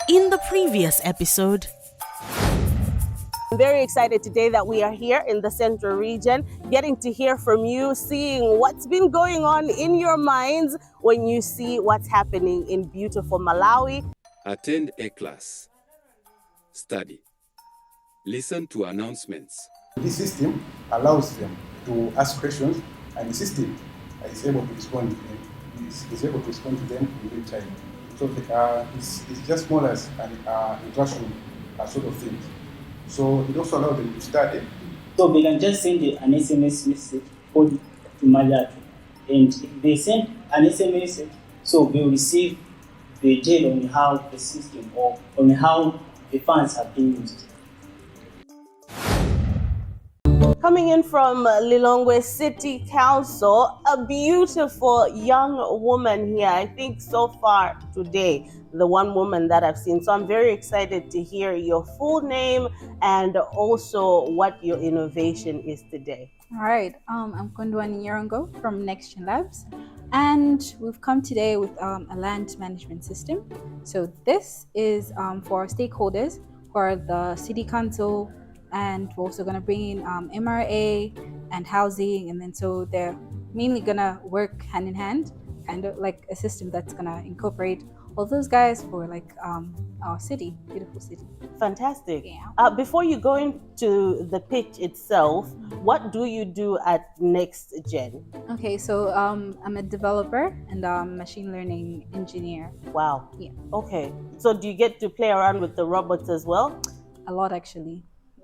In the previous episode, I'm very excited today that we are here in the Central region, getting to hear from you, seeing what's been going on in your minds when you see what's happening in beautiful Malawi. Attend a class. Study. Listen to announcements. This system allows them to ask questions, and the system is able to respond to them. Is able to respond to them in real time. So it's just more as an interaction sort of thing. So it also allows them to study. So they can just send an SMS message to Malawi, and if they send an SMS message, so they will receive the data on how the system or on how the funds have been used. Coming in from Lilongwe City Council, a beautiful young woman here. I think so far today, the one woman that I've seen. So I'm very excited to hear your full name and also what your innovation is today. All right, I'm Kondwani Nyarongo from Next Gen Labs, and we've come today with a land management system. So this is for our stakeholders who are the city council, and we're also going to bring in MRA and housing, and then so they're mainly going to work hand in hand, kind of like a system that's going to incorporate all those guys for like our city, beautiful city. Fantastic. Yeah. Before you go into the pitch itself, what do you do at Next Gen? Okay, so I'm a developer and machine learning engineer. Wow. Yeah. Okay. So do you get to play around with the robots as well? A lot, actually.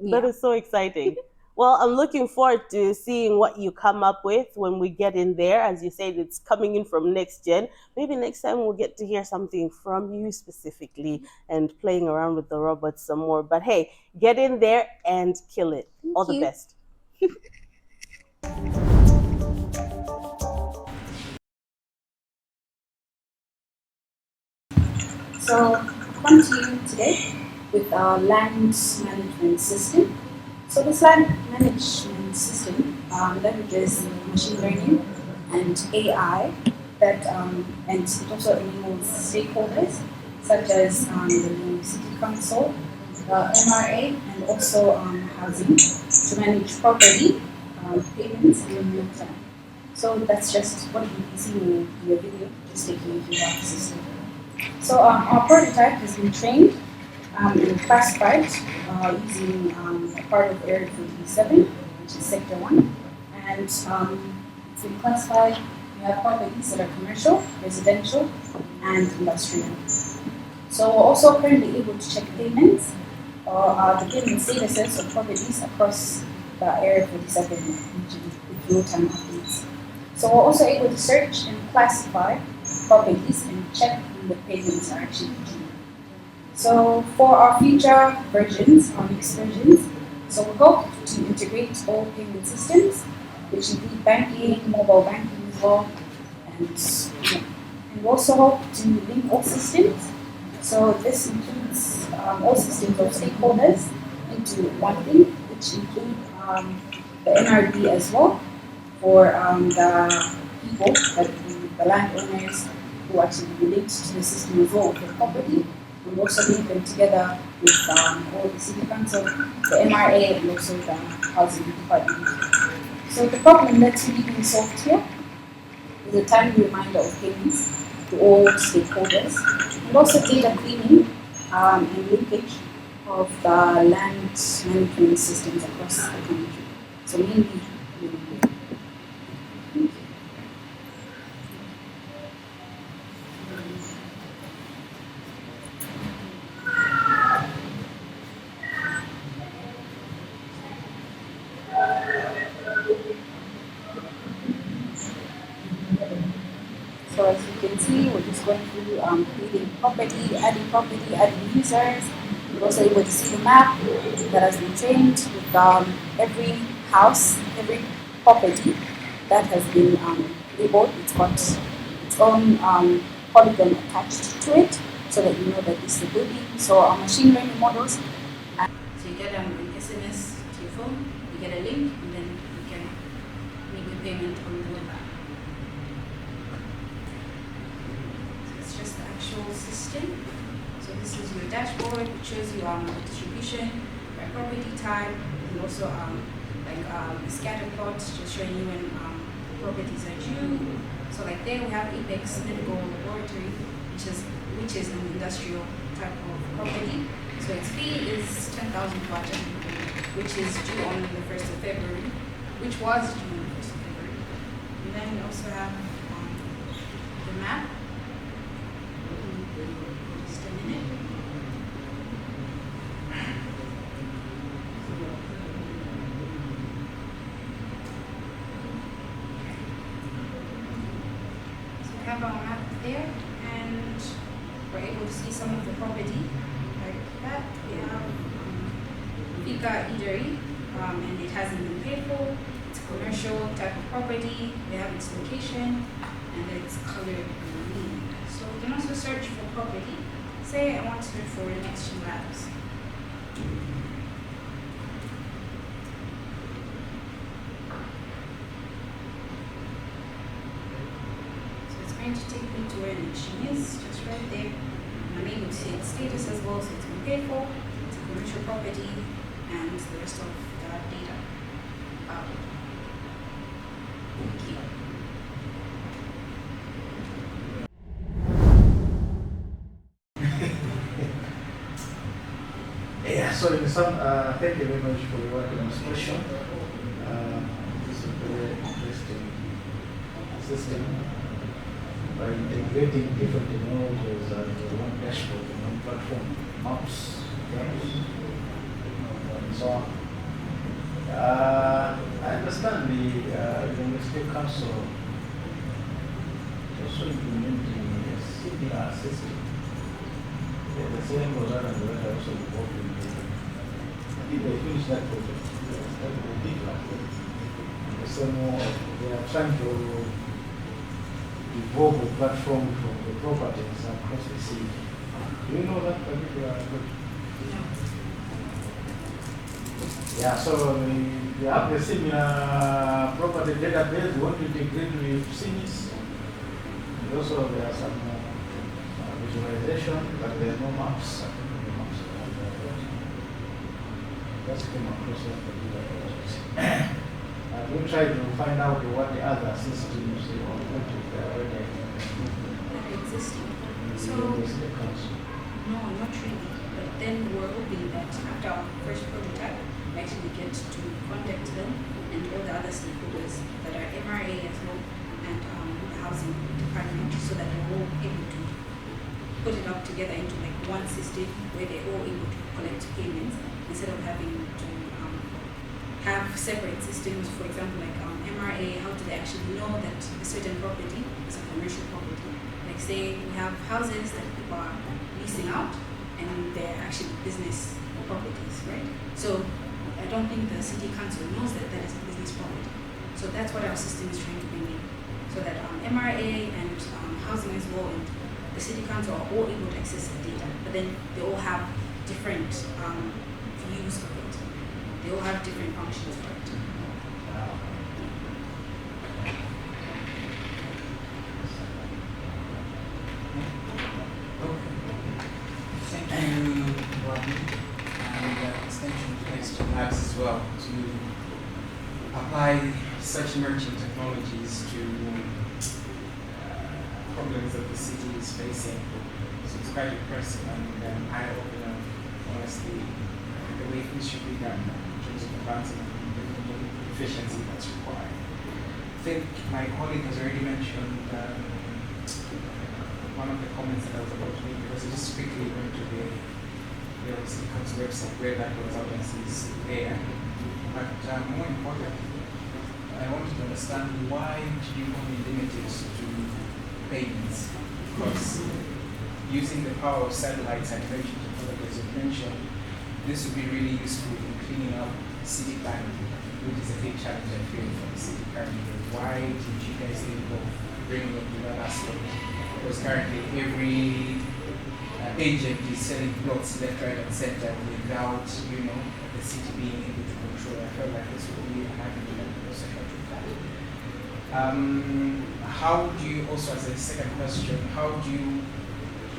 That is so exciting. Well, I'm looking forward to seeing what you come up with when we get in there. As you said, it's coming in from Next Gen. Maybe next time we'll get to hear something from you specifically and playing around with the robots some more. But hey, get in there and kill it. All the best. So, come to you today with our land management system. So this land management system leverages machine learning and AI that and it also enables stakeholders such as the city council, the MRA, and also housing to manage property payments in real time. So that's just what you can see in your video, just taking you through that system. So our prototype has been trained and classified using a part of Area 47, which is Sector 1. And it's been classified, we have properties that are commercial, residential, and industrial. So we're also currently able to check payments or the payment statuses of properties across the Area 47 region with real-time updates. So we're also able to search and classify properties and check when the payments are actually due. So for our future versions, our next versions, so we hope to integrate all payment systems, which include banking, mobile banking as well, and we also hope to link all systems. So this includes all systems of stakeholders into one thing, which include the NRD as well for the people, the landowners who actually relate to the system as well with the property. We also link them together with all the city council, the MRA, and also the housing department. So the problem that's really being solved here is a timely reminder of payments to all stakeholders, and also data cleaning and linkage of the land management systems across the country. So mainly, so as you can see, we're just going through creating property, adding users. We're also able to see the map that has been trained with every house, every property that has been labeled. It's got its own polygon attached to it so that you know that this is a building. So our machine learning models. So you get an SMS to your phone, you get a link, and then you can make the payment on the mobile. So it's just the actual system. So this is your dashboard. It shows you the distribution by property type, and also a scatter plot just showing you when properties are due. So like there we have Apex Medical Laboratory, which is an industrial type of property. So its fee is 10,000 budget, which is due on the 1st of February, which was due on the 1st of February. And then we also have the map. Just a minute. So we have our map there, and we're able to see some of the property like that. We have Fika Eatery, and it hasn't been paid for. It's a commercial type of property. We have its location, and it's colored green. So we can also search for property. Say I want to search for Next Gen Labs. So it's going to take me to where Next Gen is, just right there. And I'm able to see its status as well, so it's been paid for. It's a commercial property, and the rest of the data. Thank you. Yeah, so in sum, thank you very much for your work on this question. This is a very interesting system. By integrating different technologies and one dashboard, one platform, maps, and so on. I understand the Municipal Council also implementing a similar system. The same was done and the other also involved in it. I think they finished that project. That was big and the same more, they are trying to evolve a platform from the properties across the city. Do you know that particular project? Yeah, so they have the similar property database. We want to integrate with CIMIS. And also there are some visualization, but there are no maps. Just came across that particular project. We try to find out what the other systems or what they are already Existing. So, the council. no, not really. But then we're hoping that after our first prototype, we actually get to contact them and all the other stakeholders that are MRA as well and the housing department, so that we're all able to put it up together into like one system where they're all able to collect payments instead of having to have separate systems. For example, like MRA, how do they actually know that a certain property is a commercial property? Like say we have houses that people are leasing out and they're actually business properties, right? So I don't think the city council knows that that is a business property. So that's what our system is trying to bring in. So that MRA and housing as well and the city council are all able to access the data, but then they all have different views of it. They all have different functions for it. Thank you, Rodney, and extension to Next Gen Labs as well to apply such emerging technologies to problems that the city is facing. So it's quite impressive and eye-opener, honestly, the way things should be done in terms of advancing the efficiency that's required. I think my colleague has already mentioned one of the comments that I was about to make, because it is quickly going to the city council website where that consultancy is there. But more importantly, I wanted to understand why do you only limit it to payments? Because using the power of satellites and emerging technologies, as you mentioned, this would be really useful in cleaning up city planning, which is a big challenge I feel for the city currently. Why did you guys think of bringing up that aspect? Because currently every agent is selling plots left, right, and center without, the city being able to control. I felt like this would be an avenue that would also help with that. How do you also, as a second question, how do you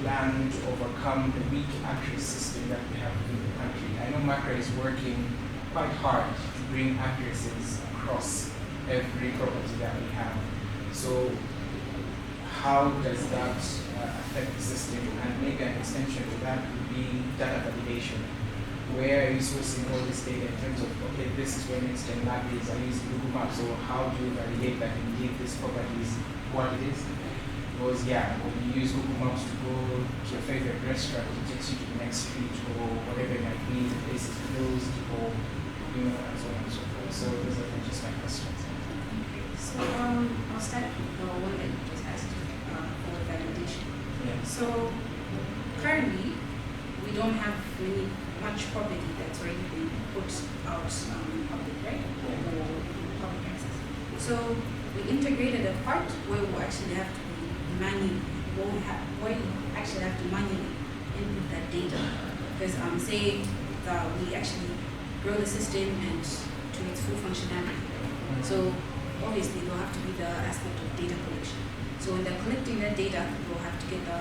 plan to overcome the weak accuracy system that we have in the country? I know MACRA is working quite hard to bring accuracies across every property that we have. So how does that affect the system? And maybe an extension to that would be data validation. Where are you sourcing all this data in terms of, okay, this is where next gen lab is, I use Google Maps, so how do you validate that indeed this property is what it is? Because yeah, when you use Google Maps to go to your favorite restaurant, it takes you to the next street or whatever it might be, the place is closed or, and so on and so forth. So those are just my questions. So I'll start with the one that you just asked for validation. Yeah. So currently, we don't have much property that's already been put out in public, right? Or public access. So we integrated a part where we actually have to manually, where you actually have to manually input that data. Because say that we actually grow the system and to its full functionality. So obviously there'll have to be the aspect of data collection. So when they're collecting that data, we'll have to get the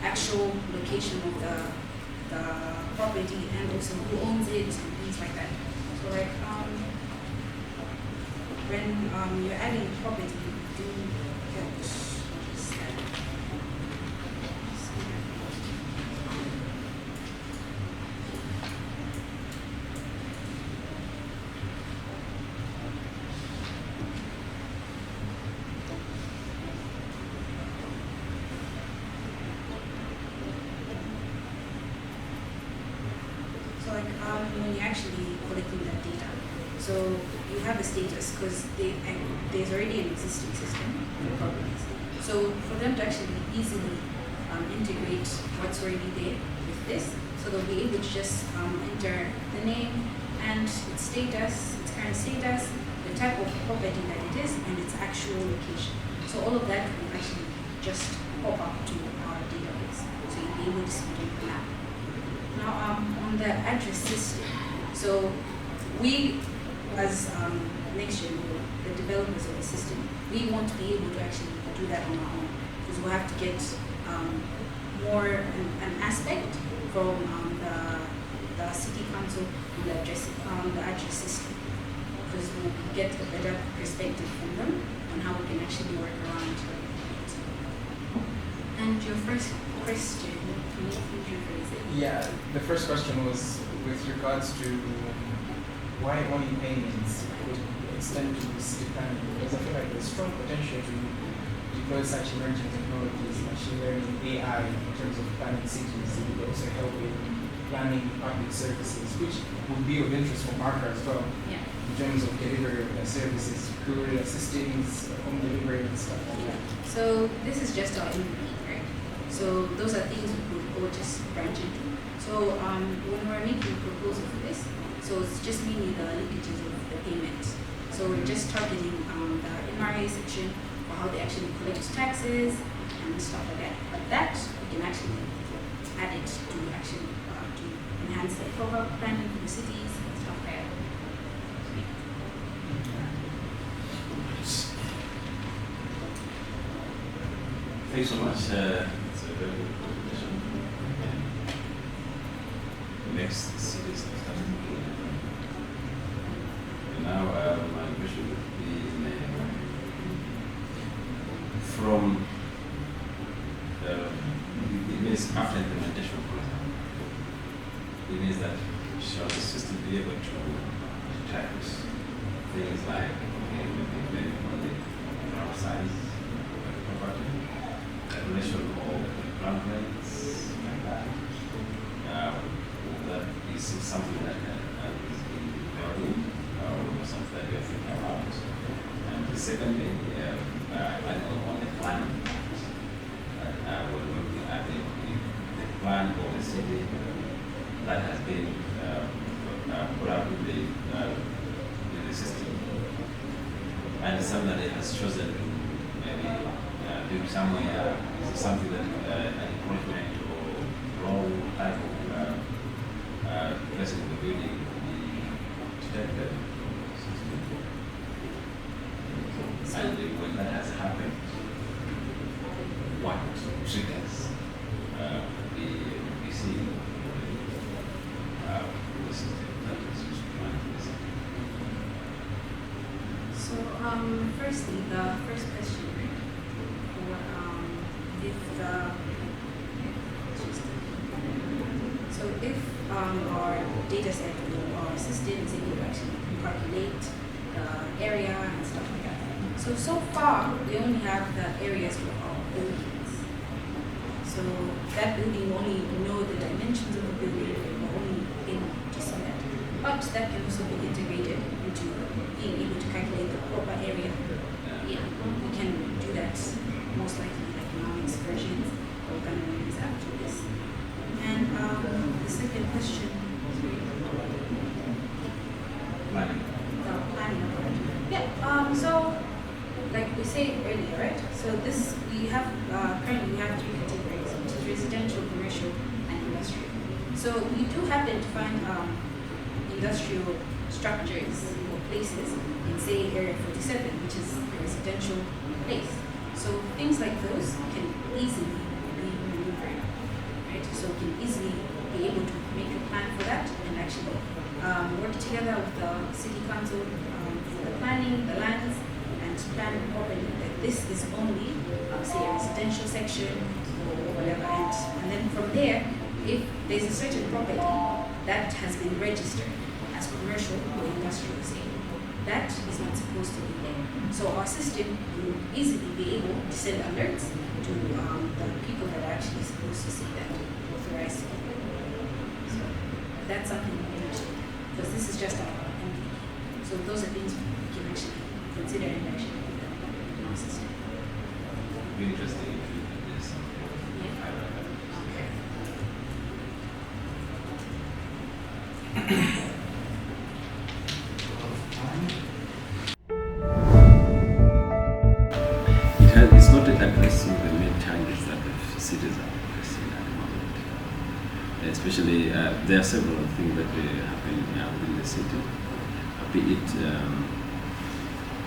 actual location of the property and also who owns it and things like that. So like when you're adding property, you do get when you're actually collecting that data. So you have a status because there's already an existing system for properties. So for them to actually easily integrate what's already there with this, so they'll be able to just enter the name and its status, its current status, the type of property that it is, and its actual location. So all of that will actually just pop up to our database. So you'll be able to see it on the map. Now, on the address system, so we, as NextGen, the developers of the system, we want to be able to actually do that on our own because we'll have to get more an aspect from the city council on the address system because we'll get a better perspective from them on how we can actually work around it. And your first question, can you rephrase it? Yeah, the first question was with regards to why only payments would extend to city planning, because I feel like there's strong potential to deploy such emerging technologies, machine learning, AI, in terms of planning cities. It would also help in planning public services, which would be of interest for Marker as well, Yeah. in terms of delivery of their services, courier assistance, home delivery and stuff like that. So this is just our input, right? So those are things we could all just branch into. So when we're making a proposal for this, so it's just mainly the linkages of the payment. So we're just targeting the MRA section for how they actually collect taxes and stuff like that. But that we can actually add it to actually to enhance the overall planning for the cities and stuff like that. Thanks so much. It's a very good presentation. The next cities are starting to do. And now my question would be from it means after implementation, for example, it means that shall the system be able to detect things like maybe on the ground size of the property, calculation of ground rates, like that. Will that be something that is in developing or something that you're thinking about? And secondly, I know on the plan, we're looking at the plan of the city that has been put out with the system. I understand that it has chosen to maybe do somewhere something that an encouragement or role type of placing the building detected. And when that has happened, what triggers Firstly, the first question, right? For if our data set or our system is able to actually calculate the area and stuff like that. So far, we only have the areas for our buildings. So that building only know the dimensions of the building, or only able to see that. But that can also be integrated into being able to calculate the proper area. Yeah, we can do that most likely like economics versions or economics after this. And the second question, Planning. the planning of it. Yeah. So like we said earlier, right? So this we have currently we have 3 categories, which is residential, commercial, and industrial. So you do happen to find industrial structures or places in say area 47, which is a residential place. So things like those can easily be maneuvered, right? So we can easily be able to make a plan for that and actually work together with the city council for the planning, the lands, and plan properly that this is only say a residential section or whatever, and then from there, if there's a certain property that has been registered as commercial or industrial, say, that is not supposed to be there. So our system will easily be able to send alerts to the people that are actually supposed to see that, authorized people. So that's something we can actually, because this is just our MVP. So those are things we can actually consider and actually put them in our system. It'd be interesting if you did this. Yeah. Okay. It's not addressing the main challenges that the cities are facing at the moment. Especially, there are several things that happen within the city. Be it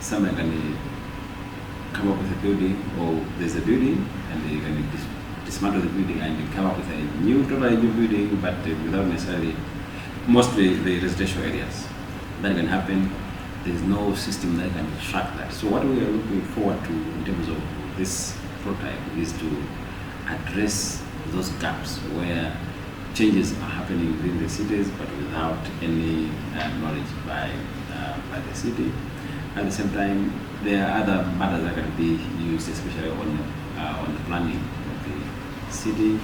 someone can come up with a building, or there's a building and they can dismantle the building and come up with a totally new building, but without necessarily, mostly the residential areas. That can happen. There's no system that can track that. So what we are looking forward to in terms of this prototype is to address those gaps where changes are happening within the cities but without any knowledge by the city. At the same time, there are other matters that can be used, especially on the planning of the city,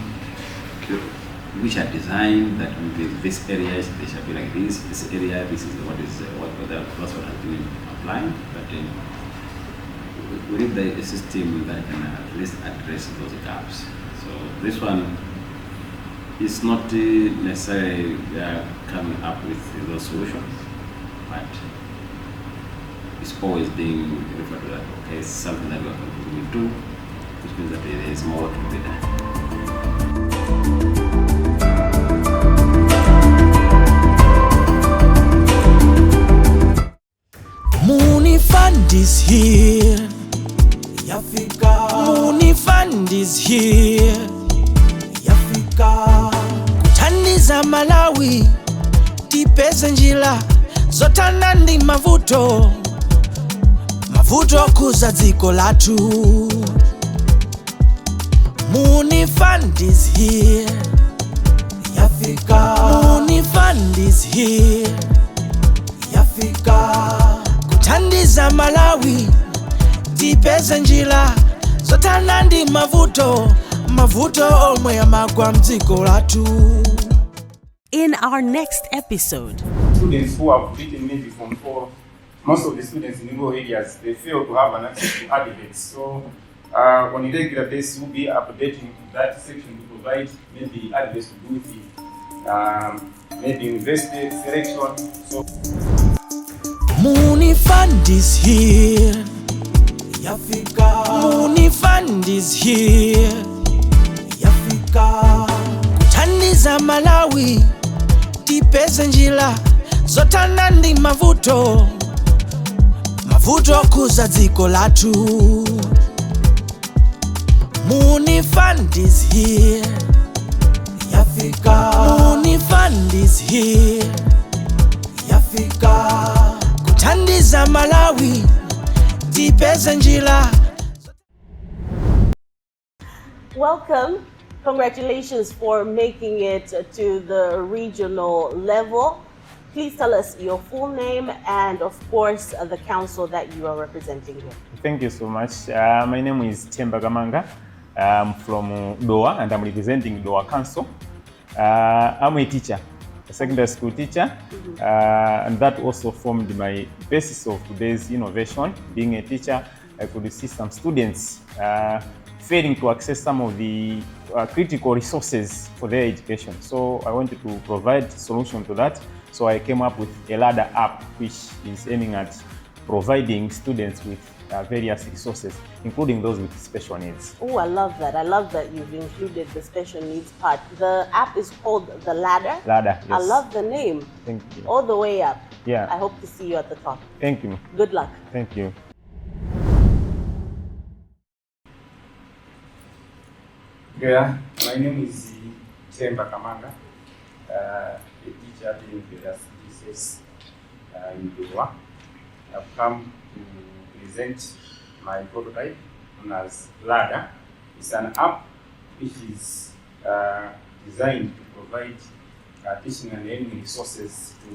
which are designed that this area they shall be like this area, this is that's what has been applied, but we need a system that can at least address those gaps. So this one is not necessarily coming up with those solutions, but it's always being referred to that, okay, it's something that we are contributing to, which means that there is more to be done. Muuni Fund is here. Yafika. Muuni Fund is here. Yafika. Kuthandiza Malawi tipeze njira zotana ndi mavuto kuza dziko lathu. Muuni Fund is here. Yafika. Muuni Fund is here. Yafika. Kuthandiza Malawi tipeze njira zotana ndi mavuto omwe amagwa mdziko lathu. In our next episode, students who have written maybe from 4, most of the students in rural areas, they fail to have an access to advocates. So on a regular basis, we'll be updating that section to provide maybe advocates to do with the maybe university selection. So Muuni Fund is here. Yafika. Muuni Fund is here. Yafika. Kuthandiza Malawi tipeze njira zotana ndi mavuto kuza dziko lathu. Muuni Fund is here. Yafika. Muuni Fund is here. Yafika. Kuthandiza Malawi tipeze njila. Welcome. Congratulations for making it to the regional level. Please tell us your full name and, of course, the council that you are representing here. Thank you so much. My name is Temba Gamanga. I'm from Doha and I'm representing Doha Council. I'm a teacher, a secondary school teacher, and that also formed my basis of today's innovation. Being a teacher, I could see some students failing to access some of the critical resources for their education. So I wanted to provide a solution to that. So I came up with a ladder app, which is aiming at providing students with various resources, including those with special needs. Oh, I love that. I love that you've included the special needs part. The app is called The Ladder. Ladder, yes. I love the name. Thank you. All the way up. Yeah. I hope to see you at the top. Thank you. Good luck. Thank you. Yeah, my name is Temba Kamanga, a teacher in various places in Doha. I've come to present my prototype known as Ladder. It's an app which is designed to provide teaching and learning resources to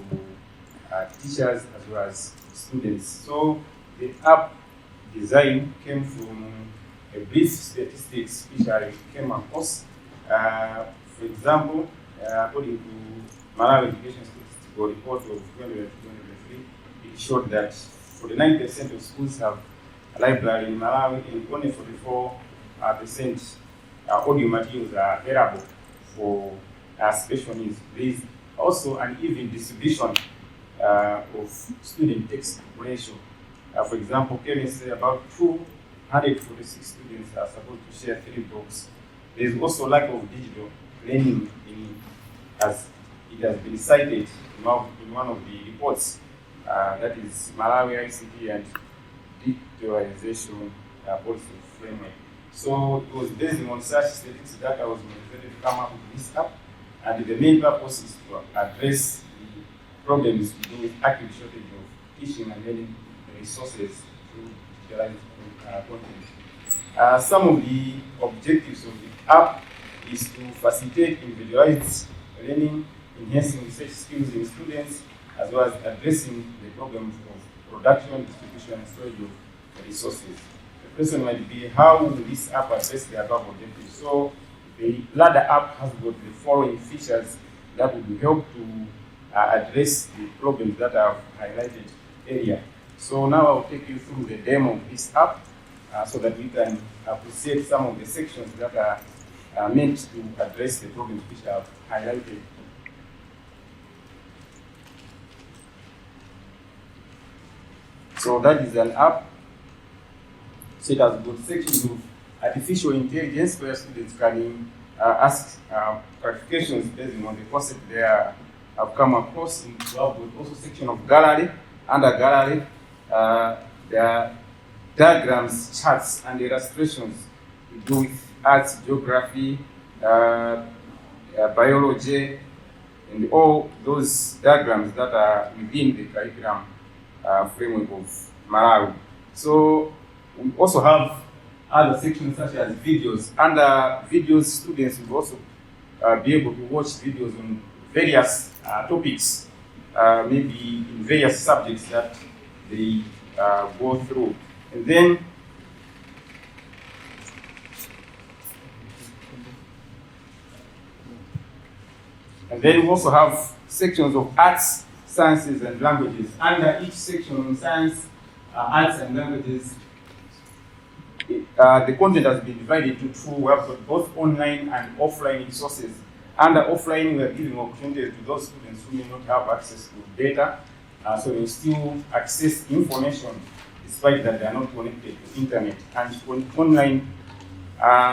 teachers as well as students. So the app design came from a brief statistics which I came across. For example, according to Malawi Education Statistical Report of 2023, it showed that 49% of schools have a library in Malawi and only 44% audio materials are available for special needs. There is also an even distribution of student text ratio. For example, chemistry, about 246 students are supposed to share 3 books. There is also lack of digital learning as it has been cited in one of the reports, that is Malawi ICT and Digitalization Policy Framework. So it was based on such statistics that I was motivated to come up with this app, and the main purpose is to address the problems to do with active shortage of teaching and learning resources through digitalized content. Some of the objectives of the app is to facilitate individualized learning, enhancing research skills in students, as well as addressing the problems of production, distribution, and storage of resources. The question might be, how will this app address the above objectives? So the Ladder app has got the following features that will help to address the problems that I've highlighted earlier. So now I'll take you through the demo of this app so that we can appreciate some of the sections that are meant to address the problems which I've highlighted. So that is an app. So it has got sections of artificial intelligence where students can ask clarifications based on the concept they have come across. We have got also section of gallery. Under gallery, there are diagrams, charts, and illustrations to do with arts, geography, biology, and all those diagrams that are within the curriculum framework of Malawi. So we also have other sections such as videos. Under videos, students will also be able to watch videos on various topics, maybe in various subjects that they go through. And then we also have sections of arts, sciences, and languages. Under each section on science, arts, and languages, the content has been divided into 2. We have got both online and offline resources. Under offline, we are giving opportunities to those students who may not have access to data, so they still access information despite that they are not connected to internet. And on online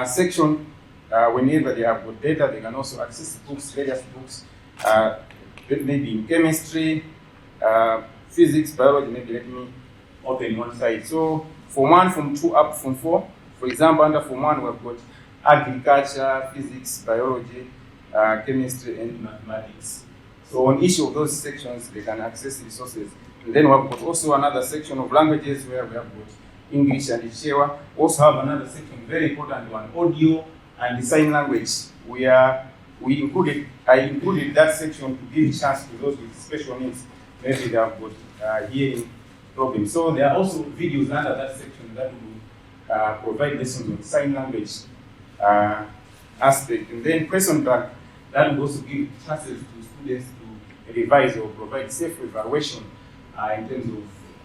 section, whenever they have got data, they can also access books, various books, maybe in chemistry, physics, biology. Maybe let me open one side. So Form 1, Form 2, up Form 4. For example, under Form 1, we've got agriculture, physics, biology, chemistry, and mathematics. So on each of those sections, they can access resources. And then we've got also another section of languages where we have English and Chewa. We also have another section, very important one, audio and sign language. I included that section to give chance to those with special needs. Maybe they have got hearing problems. So there are also videos under that section that will provide lessons on sign language aspect. And then question bank, that will also give chances to students to revise or provide self-evaluation in terms of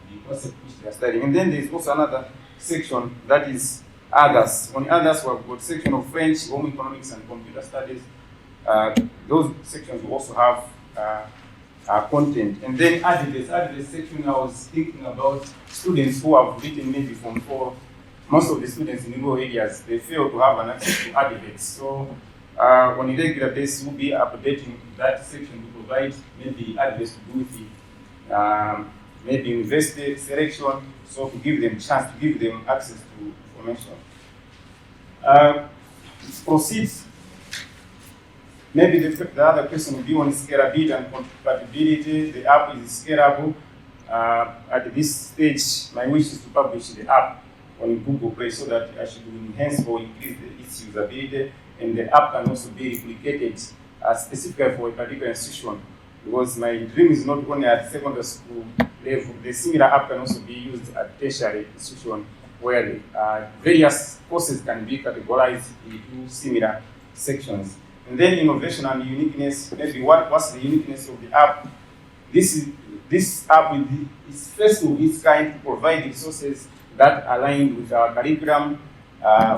the concept which they are studying. And then there's also another section that is others. On others, we have got section of French, home economics, and computer studies. Those sections will also have content. And then added this section, I was thinking about students who have written maybe Form 4. Most of the students in rural areas, they fail to have an access to advocates. So on a regular basis, we'll be updating that section to provide maybe advocates to do with it. Maybe university selection, so to give them chance, to give them access to information. Proceeds. Maybe the other question will be on scalability and compatibility. The app is scalable. At this stage, my wish is to publish the app on Google Play so that I should enhance or increase its usability, and the app can also be replicated specifically for a particular institution. Because my dream is not only at secondary school level, the similar app can also be used at tertiary institution where various courses can be categorized into similar sections. And then innovation and uniqueness, maybe what's the uniqueness of the app? This app is first of its kind to provide resources that align with our curriculum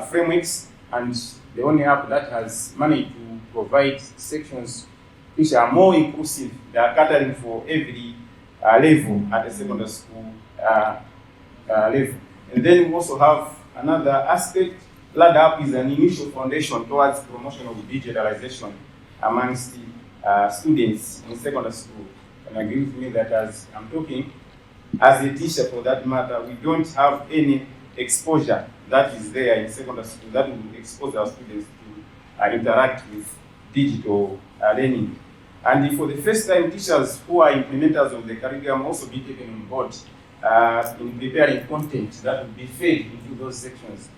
frameworks, and the only app that has managed to provide sections which are more inclusive. They are catering for every level at the secondary school level. And then we also have another aspect. Ladder App is an initial foundation towards promotion of digitalization amongst students in secondary school. And agree with me that as I'm talking, as a teacher for that matter, we don't have any exposure that is there in secondary school that will expose our students to interact with digital learning. And for the first time, teachers who are implementers of the curriculum also be taken on board in preparing content that will be fed into those sections.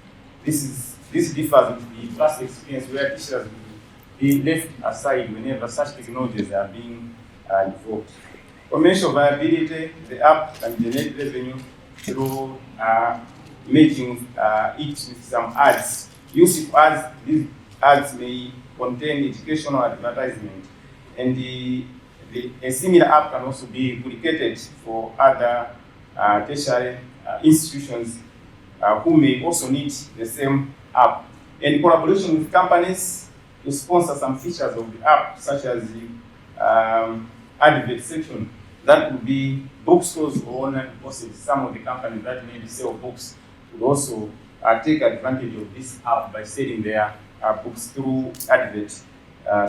This differs with the past experience where teachers will be left aside whenever such technologies are being invoked. Commercial viability, the app can generate revenue through making it with some ads. Use of ads, these ads may contain educational advertisement, and a similar app can also be duplicated for other tertiary institutions who may also need the same app. And collaboration with companies to sponsor some features of the app, such as the advert section. That would be bookstores or online courses. Some of the companies that maybe sell books would also take advantage of this app by selling their books through advert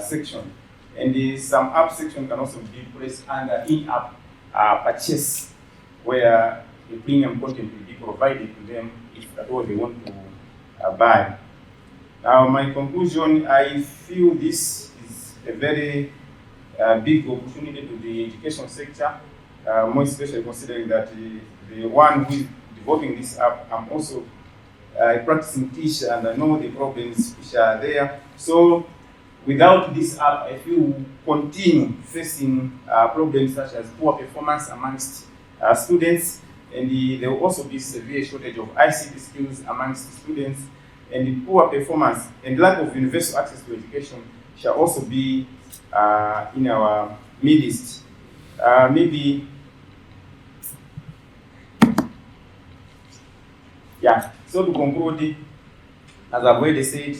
section. And some app section can also be placed under in-app purchase, where the premium content will be provided to them if at all they want to buy. Now, my conclusion, I feel this is a very big opportunity to the education sector, more especially considering that the one who is developing this app, I'm also a practicing teacher and I know the problems which are there. So without this app, I feel we'll continue facing problems such as poor performance amongst students, and there will also be severe shortage of ICT skills amongst students, and the poor performance and lack of universal access to education shall also be in our midst. So to conclude, as I've already said,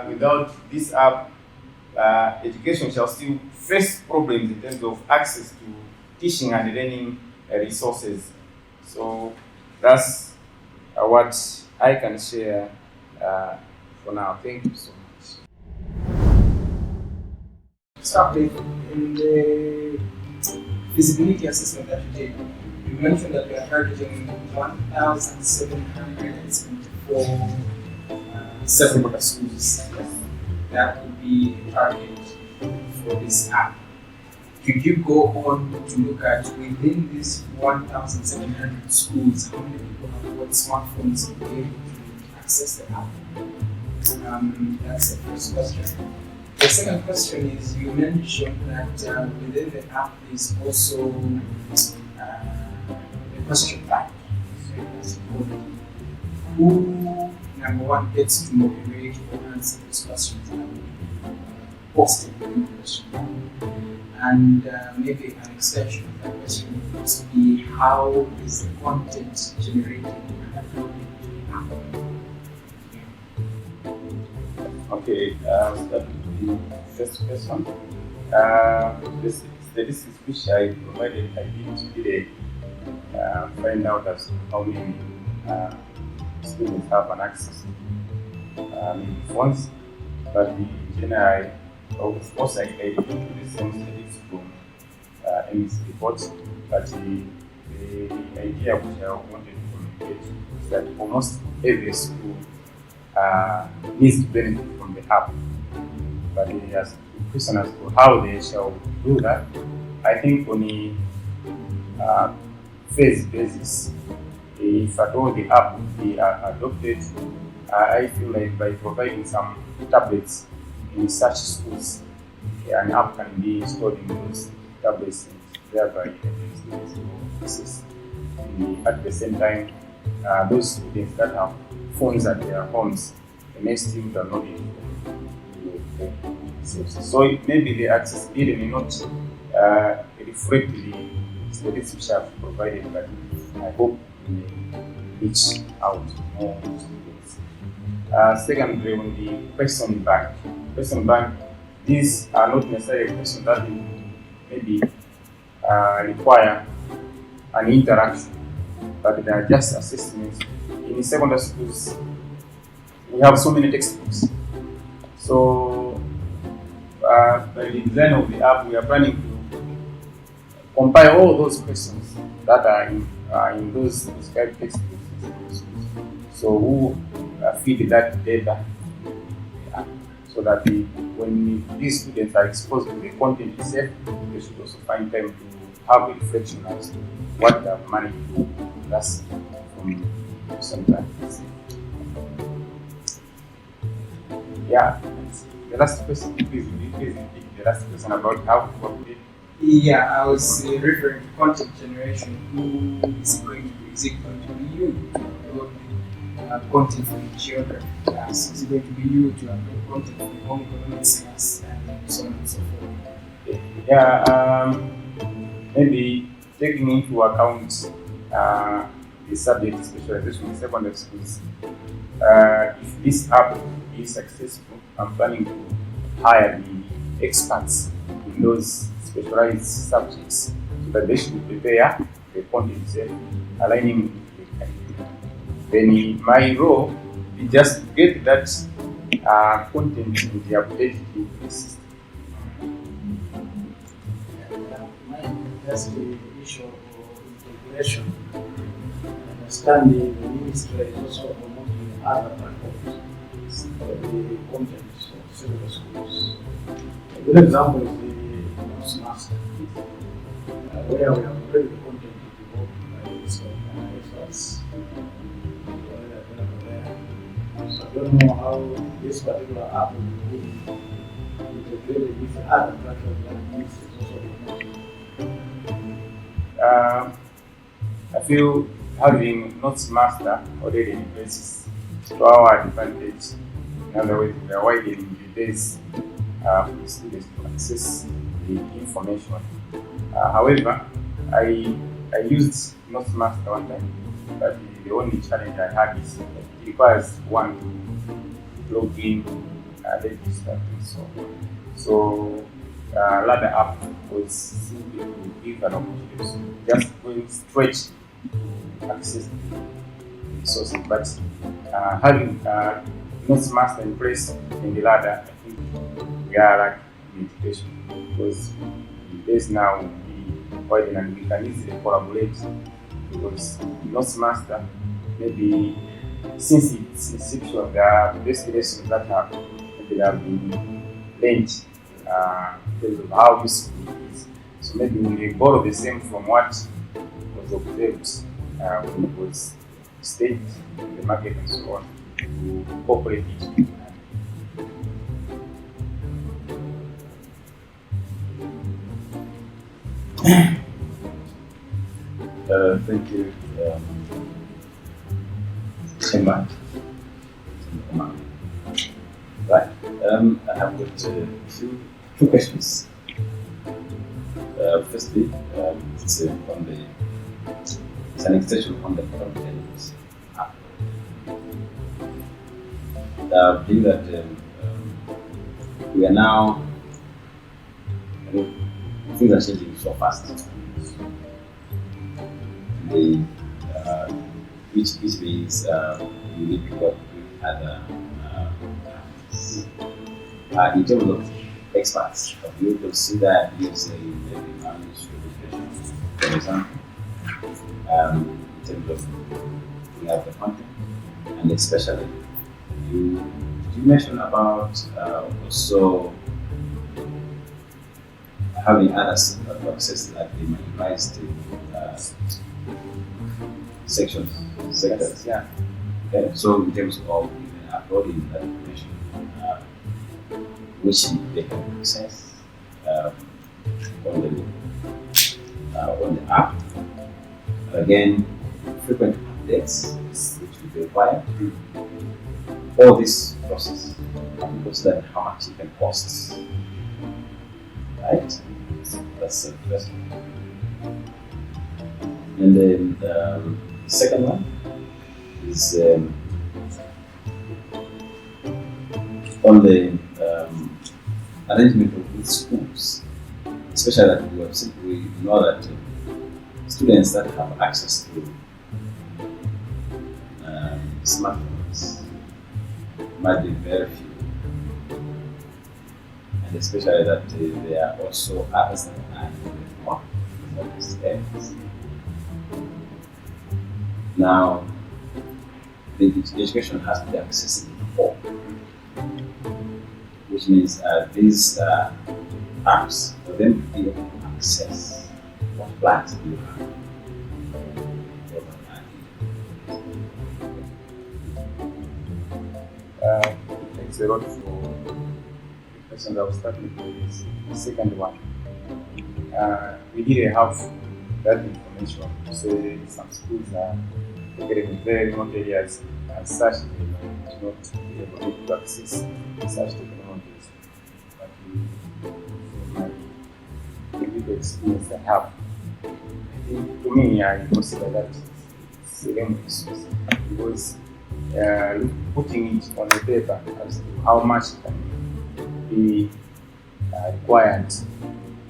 without this app, education shall still face problems in terms of access to teaching and learning resources. So that's what I can share for now. Thank you so much. Start with in the feasibility assessment that you did. You mentioned that we are targeting 1,774 secondary schools that would be targeted for this app. could you go on to look at within these 1,700 schools, how many people have got smartphones to be able to access the app? That's the first question. The second question is, you mentioned that within the app is also a question bank. So that's important. Who, number one, gets to moderate or answer these questions that will be posted in the question bank? And maybe an extension of that question would be, how is the content generated and uploaded to the app? Okay, start with the first question. The statistics which I provided, I did find out as to how many students have an access phones, but in general, of course, I did the same statistics from MEC reports, but the idea which I wanted to communicate is that almost every school needs to benefit from the app. But it has a question as to how they shall do that. I think on a phase basis, if at all the app would be adopted, I feel like by providing some tablets in such schools, an app can be installed in those tablets and thereby students to access. At the same time, those students that have phones at their homes, the next thing they are not so maybe the accessibility may not reflect the statistics which I have provided, but I hope it may reach out more students. Secondly, on the question bank, these are not necessarily questions that will maybe require an interaction, but they are just assessments. In secondary schools, we have so many textbooks. So, by the design of the app, we are planning to compile all those questions that are in those prescribed textbooks. So, who feed that data so that when these students are exposed to the content itself, they should also find time to have a reflection as to what they have managed to do. That's from sometimes. Yeah, the last question, please repeat the last question about how to complete. Yeah, I was referring to content generation. Who is it going to be? Is it going to be you to upload content for the geography class? Is it going to be you to upload content for the home economics class, and so on and so forth? Yeah, maybe taking into account the subject specialization in secondary schools. If this app is successful, I'm planning to hire the experts in those specialized subjects so that they should prepare the content itself, aligning with the curriculum. Then my role is just to get that content in the updated in the system. That's the issue of integration. Understanding the ministry is also promoting other platforms for the content of several schools. A good example is the Notes Master, where we have already the content developed by this experts. So I don't know how this particular app will be integrated with other platforms that ministry is also promoting. I feel having Notes Master already in place to our advantage. In other words, we are widening the base for the students to access the information. However, I used Notes Master one time, but the only challenge I had is it requires one to log in, register, and so on. So, Ladder app was simply to give an opportunity, just going straight to access the resources. But having Notes Master in place in the ladder, I think we are like integration, because the base now will be widened and we can easily collaborate, because Notes Master, maybe since its inception, there are best lessons that have been learned in terms of how useful it is. So maybe we borrow the same from what was observed when it was staged in the market and so on to incorporate it. Thank you so much. Right. I have got two questions. Firstly, it's an extension on the content app. I believe that we are now, things are changing so fast. Which means you need to work with other in terms of experts. Have you consider using maybe managed reputation, for example, in terms of putting out the content, and especially you mentioned about also having others to access like the marginalized sectors. Yeah. Okay. So in terms of even uploading that information, which they can access on the app. Again, frequent updates which will be required. All this process, and consider how much it can cost. Right? That's the first one. And then the second one is on the arrangement with schools, especially that we know that students that have access to smartphones might be very few, and especially that there are also others that are more areas. Now, the education has to be accessible to all, which means these apps, for them to be able to access what plans do you have. Thanks a lot for the question that was starting with the second one. We didn't have that information to say some schools are located in very remote areas and such they might not be able to access such technologies. But from my individual experience I have, I think to me I consider that it's a remote resource because putting it on the paper as to how much can be required to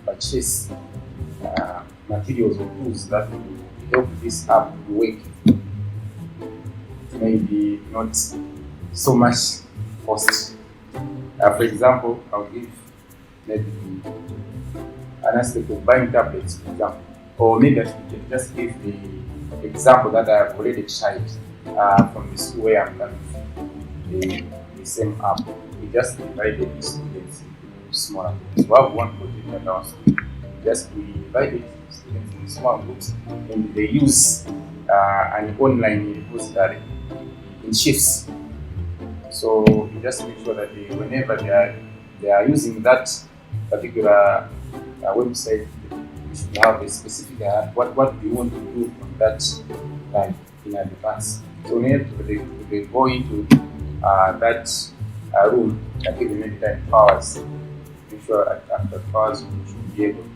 purchase materials or tools that will help this app to work. Maybe not so much cost. For example, I'll give maybe an aspect of buying tablets, for example, or maybe I should just give the example that I have already tried from the school where I'm coming from. The same app, we just divided the students into smaller groups. We have one project at our school. We divided students into small groups and they use an online repository in shifts. So you just make sure that whenever they are using that particular website, you should have a specific what do you want to do on that time in advance. So whenever they go into that room, that gives them maybe 10 hours. Make sure after hours you should be able to do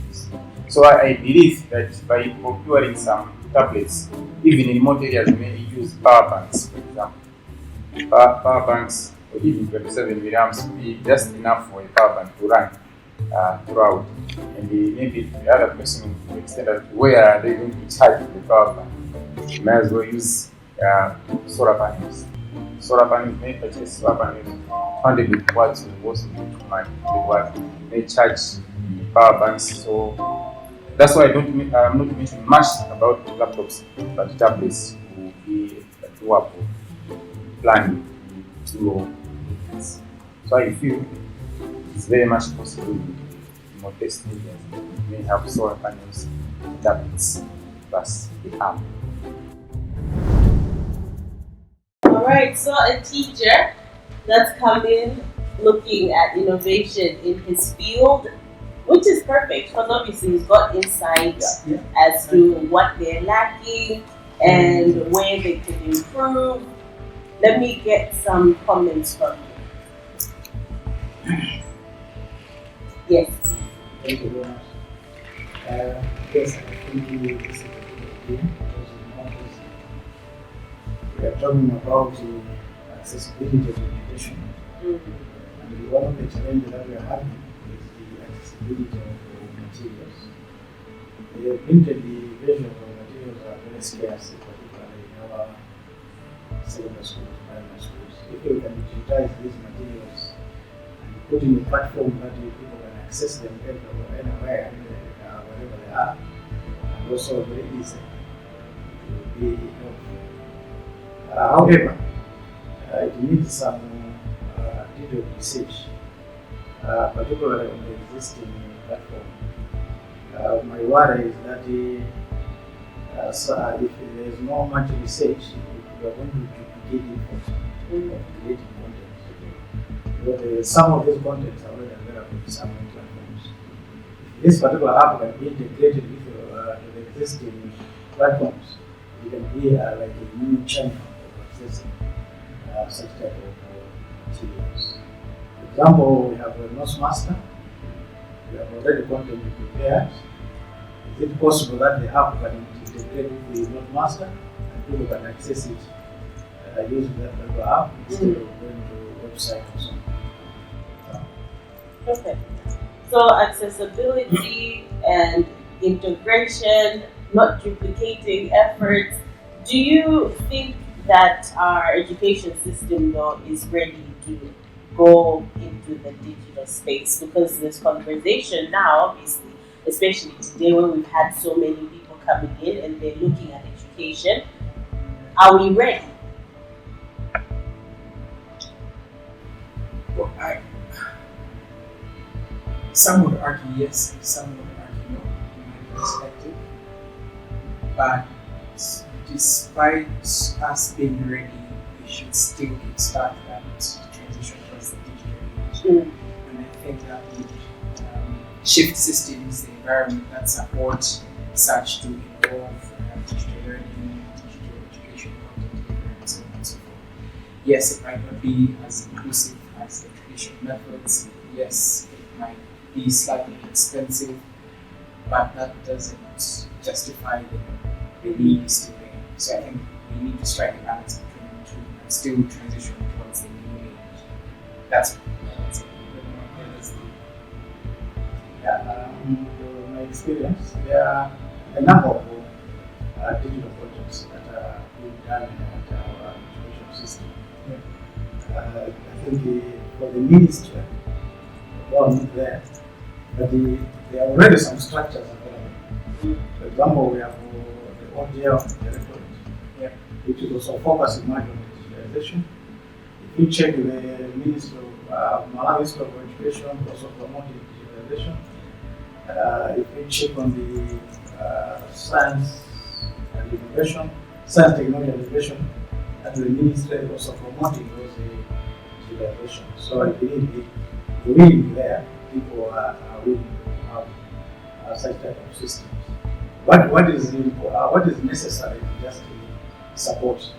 this. So I believe that by procuring some tablets, even in remote areas, we may use power banks, for example. Power banks, or even 27 milliamps, would be just enough for a power bank to run throughout. And maybe the other person would extend that where they don't charge the power bank. You may as well use solar panels. Solar panels may purchase solar panels funded with watts of also may charge the power banks. So that's why I'm not mentioning much about laptops, but tablets will be a doable planning to. So I feel it's very much possible modest areas may have solar panels tablets plus the app. All right, so a teacher that's come in looking at innovation in his field, which is perfect because obviously he's got insight as to what they're lacking and where they could improve. Let me get some comments from you. Yes. Thank you very much. Yes, I think this is a good idea because we are talking about accessibility of education. And one of the challenges that we are having is the accessibility of materials. The printed version of materials are very scarce, particularly in our secondary schools, primary schools. If we can digitize these materials and put in a platform that people can access them anywhere, wherever they are, and also very easy to be helpful. However, it needs some detailed research, particularly on the existing platform. My worry is that if there is not much research, we are going to duplicate effort of creating content. Because some of these contents are already available in some platforms. If this particular app can be integrated with the existing platforms, it can be like a new channel of accessing such type of materials. For example, we have a Master. We have already content prepared. Is it possible that the app can integrate with the Master and people can access it using that particular app instead of going to a website or something? Okay. So accessibility and integration, not duplicating efforts. Do you think that our education system though is ready to go into the digital space? Because this conversation now, obviously, especially today when we've had so many people coming in and they're looking at education, are we ready? Well, some would argue yes, some would argue no, in my perspective. But despite us being ready, we should still kickstart that transition towards the digital age. And I think that would shift systems, the environment that support such to involve digital learning, digital education, content delivery, and so on and so forth. Yes, it might not be as inclusive as the traditional methods. Yes, it might be slightly expensive, but that doesn't justify the need is still there. So I think we need to strike a balance between the two and still transition towards the new age. That's it. From my experience, there are a number of digital projects that are being done at our education system. I think for the ministry, well, not there, but there are already some structures available. For example, we have the ODL directorate, which is also focusing much on digitalization. If you check the Ministry of Malawi Ministry of Education, also promoting digitalization. If you check on the science and innovation, science, technology, and innovation, and the ministry also promoting those digitalization. So I believe the will there, people are willing to have such type of systems. What is necessary is just the support.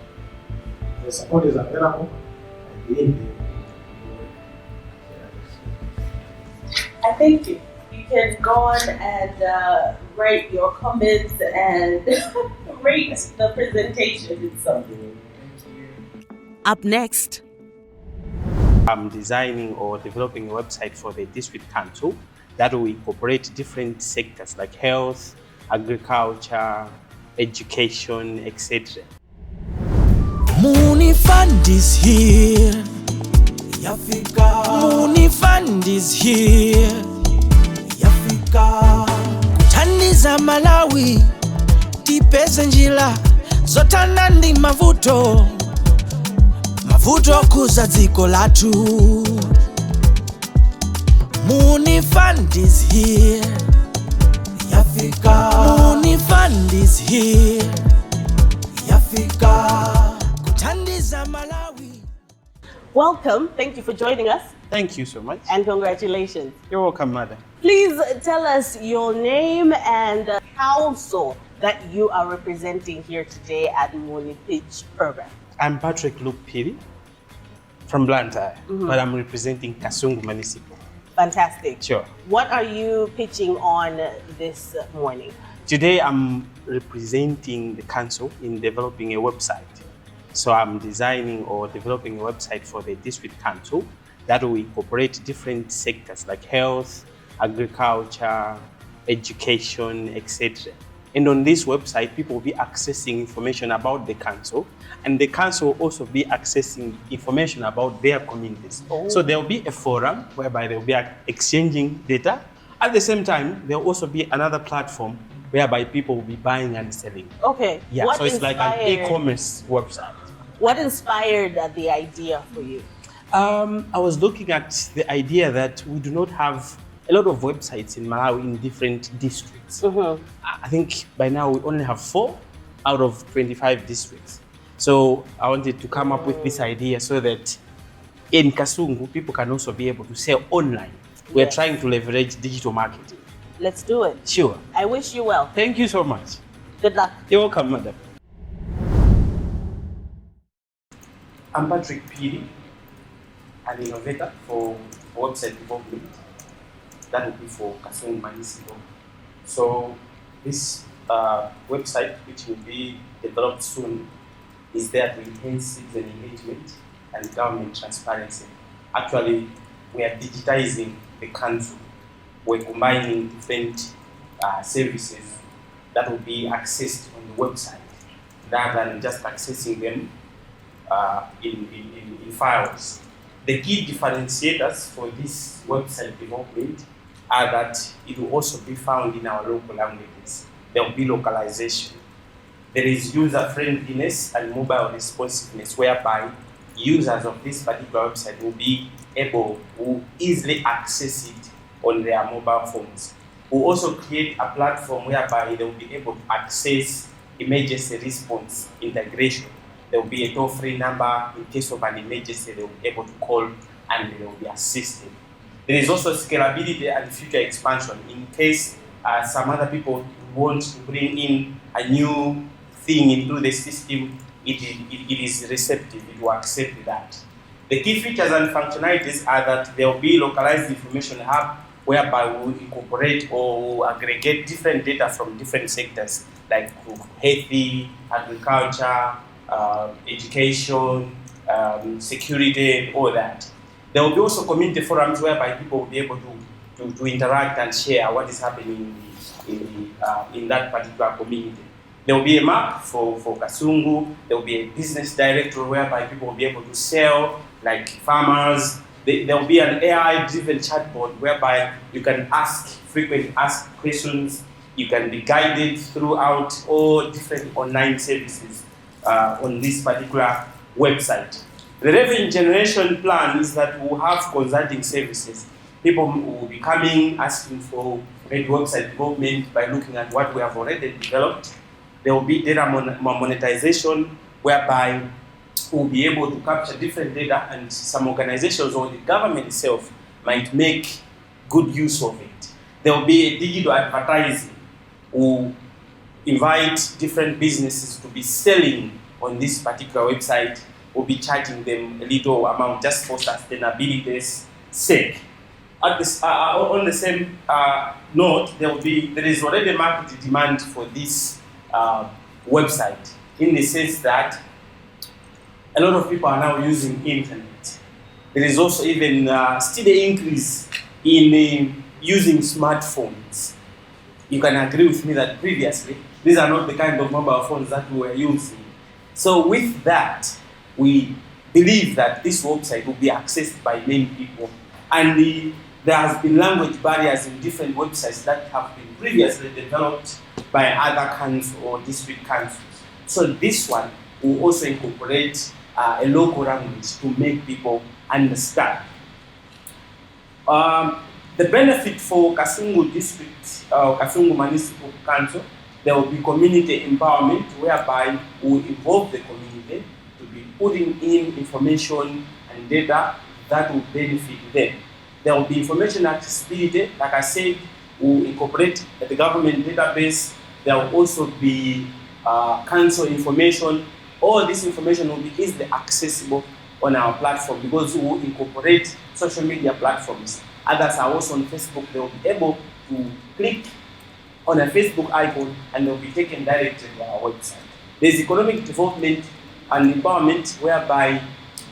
The support is available. I believe I thank you. You can go on and write your comments and rate the presentation itself. Up next. I'm designing or developing a website for the district council that will incorporate different sectors like health, agriculture, education, etc. Muuni Fund is here. Yafika. Muuni Fund is here. Yafika. Kuthandiza Malawi tipeze njira zotana ndi mavuto kuza dziko lathu. Muuni Fund is here. Yafika. Muuni Fund is here. Yafika. Kutandiza Malawi. Welcome. Thank you for joining us. Thank you so much. And congratulations. You're welcome, madam. Please tell us your name and the council that you are representing here today at Muuni Pitch Program. I'm Patrick Luke Piri from Blantyre, but I'm representing Kasungu Municipal. Fantastic. Sure. What are you pitching on this morning? Today I'm representing the council in developing a website. So I'm designing or developing a website for the district council that will incorporate different sectors like health, agriculture, education, etc. And on this website, people will be accessing information about the council, and the council will also be accessing information about their communities. So there will be a forum whereby they will be exchanging data. At the same time, there will also be another platform whereby people will be buying and selling. Okay. Yeah, so it's like an e-commerce website. What inspired the idea for you? I was looking at the idea that we do not have a lot of websites in Malawi in different districts. I think by now we only have 4 out of 25 districts. So I wanted to come up with this idea so that in Kasungu, people can also be able to sell online. We're trying to leverage digital marketing. Let's do it. Sure. I wish you well. Thank you so much. Good luck. You're welcome, madam. I'm Patrick Piri, an innovator for website development. That will be for Kasungu Municipal. So this website, which will be developed soon, is there to enhance citizen engagement and government transparency. Actually, we are digitizing the council. We're combining different services that will be accessed on the website rather than just accessing them in files. The key differentiators for this website development are that it will also be found in our local languages. There will be localization. There is user-friendliness and mobile responsiveness, whereby users of this particular website will be able to easily access it on their mobile phones. We'll also create a platform whereby they will be able to access emergency response integration. There will be a toll-free number. In case of an emergency, they will be able to call and they will be assisted. There is also scalability and future expansion. In case some other people want to bring in a new thing into the system, it is receptive, it will accept that. The key features and functionalities are that there will be localized information hub whereby we will incorporate or aggregate different data from different sectors like health, agriculture, education, security, and all that. There will be also community forums whereby people will be able to interact and share what is happening in that particular community. There will be a map for Kasungu. There will be a business directory whereby people will be able to sell, like farmers. There will be an AI-driven chatbot whereby you can frequently ask questions. You can be guided throughout all different online services on this particular website. The revenue generation plan is that we'll have consulting services. People will be coming, asking for maybe website development by looking at what we have already developed. There will be data monetization, whereby we'll be able to capture different data, and some organizations or the government itself might make good use of it. There will be a digital advertising. We'll invite different businesses to be selling on this particular website. We'll be charging them a little amount just for sustainability's sake. On the same note, there is already market demand for this website, in the sense that a lot of people are now using internet. There is also even still an increase in using smartphones. You can agree with me that previously, these are not the kind of mobile phones that we were using. So with that, we believe that this website will be accessed by many people. And there has been language barriers in different websites that have been previously developed by other councils or district councils. So this one will also incorporate a local language to make people understand. The benefit for Kasungu District, Kasungu Municipal Council, there will be community empowerment whereby we will involve the community to be putting in information and data that will benefit them. There will be information accessibility, like I said, we will incorporate the government database. There will also be council information. All this information will be easily accessible on our platform because we will incorporate social media platforms. Others are also on Facebook. They will be able to click on a Facebook icon and they'll be taken directly to our website. There's economic development and empowerment whereby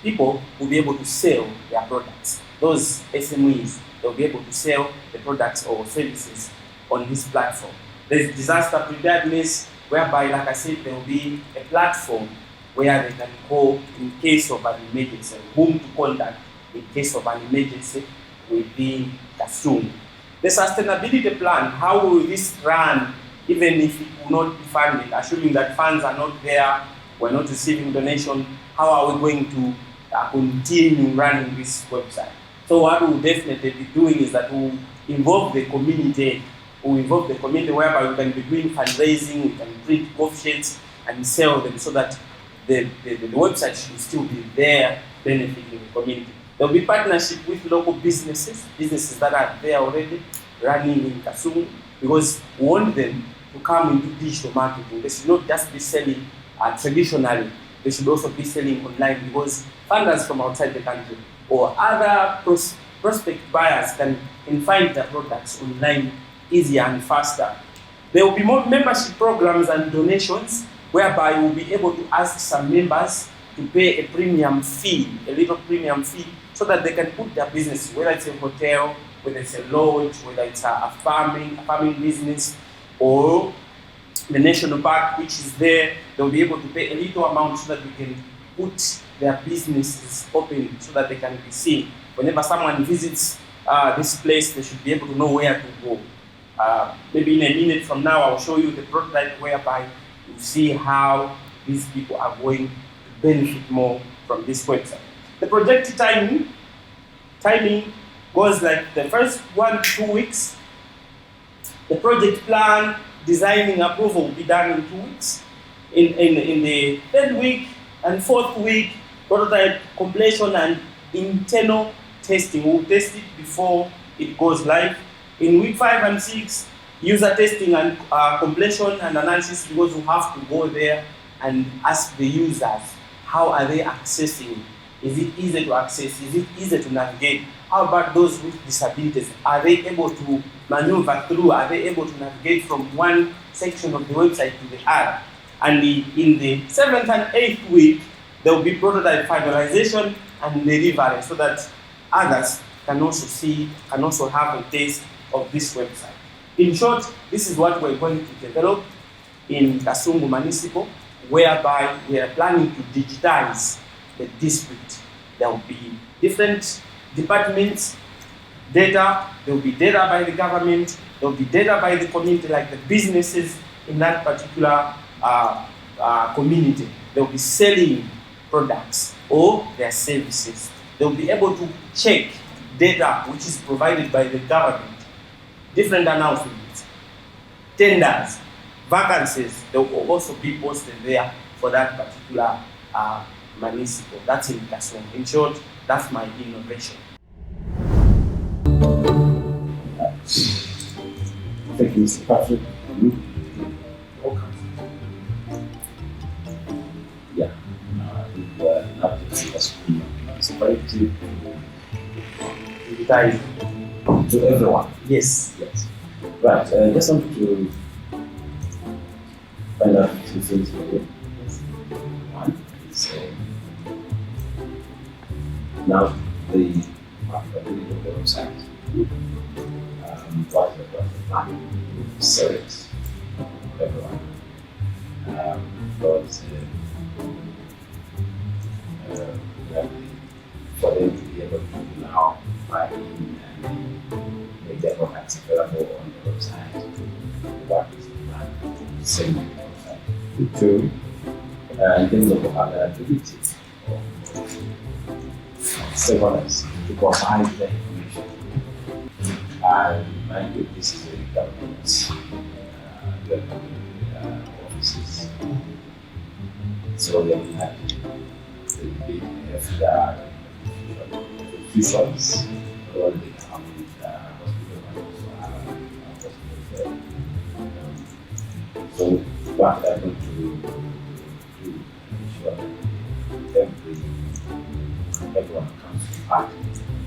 people will be able to sell their products. Those SMEs, they'll be able to sell the products or services on this platform. There's disaster preparedness whereby, like I said, there will be a platform where they can call in case of an emergency, whom to contact in case of an emergency within Kasungu. The sustainability plan, how will this run even if it will not be funded, assuming that funds are not there, we're not receiving donation, how are we going to continue running this website? So what we'll definitely be doing is that we'll involve the community, whereby we can be doing fundraising, we can print coffee sheets and sell them so that the website should still be there benefiting the community. There will be partnership with local businesses that are there already running in Kasungu, because we want them to come into digital marketing. They should not just be selling traditionally, they should also be selling online, because funders from outside the country or other prospect buyers can find their products online easier and faster. There will be more membership programs and donations whereby we'll be able to ask some members to pay a premium fee, a little premium fee, so that they can put their business, whether it's a hotel, whether it's a lodge, whether it's a farming business, or the national park which is there, they'll be able to pay a little amount so that we can put their businesses open so that they can be seen. Whenever someone visits this place, they should be able to know where to go. Maybe in a minute from now, I'll show you the prototype whereby you see how these people are going to benefit more from this website. The projected timing goes like the first 1 to 2 weeks. The project plan, designing, approval will be done in 2 weeks. In the third week and fourth week, prototype completion and internal testing. We'll test it before it goes live. In week 5 and 6, user testing and completion and analysis, because we have to go there and ask the users, how are they accessing it? Is it easy to access? Is it easy to navigate? How about those with disabilities? Are they able to maneuver through? Are they able to navigate from one section of the website to the other? And in the 7th and 8th week, there will be prototype finalization and delivery so that others can also see, can also have a taste of this website. In short, this is what we're going to develop in Kasungu Municipal, whereby we are planning to digitize the district. There will be different departments, data, there will be data by the government, there will be data by the community, like the businesses in that particular community. They will be selling products or their services. They will be able to check data which is provided by the government, different announcements, tenders, vacancies. They will also be posted there for that particular municipal. That's in Kasungu. In short, that's my innovation. Thank you, Mr. Patrick. Welcome. Yeah, we're happy to see us inspired to digitize to everyone. Yes. Yes. Right. Just wanted to find out 2 things for you. One is now the ability of the website. What the plan service everyone. Because for them to be able to now buy in and make their products available on the website. What is the plan? Same on the website. 2, in terms of other activities, several to provide the information I remind you this is a government offices. So they have the big FDR officials, all the government hospital and also hospital. So what I want to do ensure that everyone comes to party